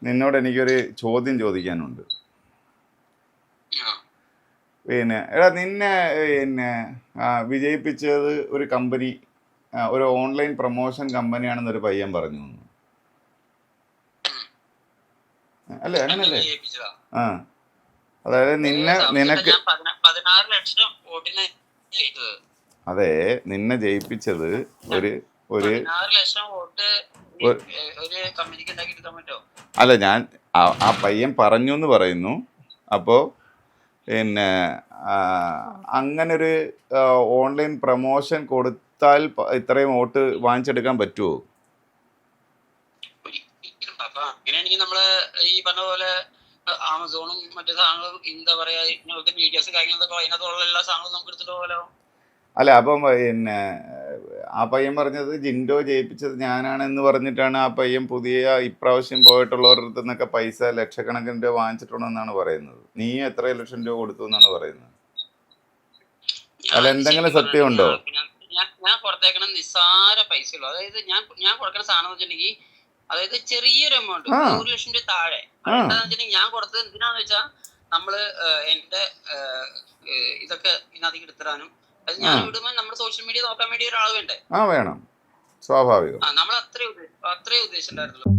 നിന്നോട് എനിക്കൊരു ചോദ്യം ചോദിക്കാനുണ്ട്. പിന്നെ എടാ നിന്നെ വിജയിപ്പിച്ചത് ഒരു കമ്പനി, ഒരു ഓൺലൈൻ പ്രൊമോഷൻ കമ്പനിയാണെന്നൊരു പയ്യൻ പറഞ്ഞു. അല്ലേ, അങ്ങനല്ലേ? ആ, അതായത് നിനക്ക് അതെ, നിന്നെ ജയിപ്പിച്ചത് ഒരു ഒരു അല്ല, ഞാൻ ആ പയ്യൻ പറഞ്ഞു എന്ന് പറയുന്നു. അപ്പോൾ പിന്നെ അങ്ങനൊരു ഓൺലൈൻ പ്രൊമോഷൻ കൊടുത്താൽ ഇത്രയും വോട്ട് വാങ്ങിച്ചെടുക്കാൻ പറ്റുമോ? അങ്ങനെയാണെങ്കിൽ നമ്മള് ഈ പറഞ്ഞ പോലെ ആമസോണും മറ്റു സാധനങ്ങളും എന്താ പറയാ, ഇങ്ങനത്തെ മീഡിയാസ് കാര്യങ്ങളൊക്കെ അതിനകത്തുള്ള എല്ലാ സാധനങ്ങളും നമുക്ക് എടുത്തിട്ട് പോലോ. അല്ല, അപ്പം പിന്നെ ആ പയ്യൻ പറഞ്ഞത് ജിൻഡോ ജയിപ്പിച്ചത് ഞാനാണ് എന്ന് പറഞ്ഞിട്ടാണ് ആ പയ്യൻ ഇപ്രാവശ്യം പോയിട്ടുള്ളവരുടെ അടുത്ത് നിന്നൊക്കെ പൈസ ലക്ഷക്കണക്കിന് രൂപ വാങ്ങിച്ചിട്ടുണ്ടെന്നാണ് പറയുന്നത്. നീ എത്ര ലക്ഷം രൂപ കൊടുത്തു എന്നാണ് പറയുന്നത്? അല്ല, എന്തെങ്കിലും സത്യമുണ്ടോ? ഞാൻ കൊടുത്തേക്കണ നിസ്സാര പൈസ ഉള്ളൂ. അതായത് ഞാൻ കൊടുക്കുന്ന സാധനം എന്ന് വെച്ചിട്ടുണ്ടെങ്കിൽ, അതായത് ചെറിയൊരു എമൗണ്ട്, 100 ലക്ഷം രൂപ താഴെ. എന്താന്ന് വെച്ചിട്ടുണ്ടെങ്കിൽ ഞാൻ കൊടുത്തത് എന്തിനാന്ന് വെച്ചാൽ നമ്മള് എന്റെ ഇതൊക്കെ ഇതിനകത്തേക്ക് എടുത്തിടാനും, അത് ഞാൻ വിടുമ്പോൾ നമ്മുടെ സോഷ്യൽ മീഡിയ നോക്കാൻ വേണ്ടി ഒരാൾ വേണ്ടേ? വേണം, സ്വാഭാവികം. നമ്മൾ അത്രേ ഉദ്ദേശിച്ചിട്ടുണ്ടായിരുന്നല്ലോ.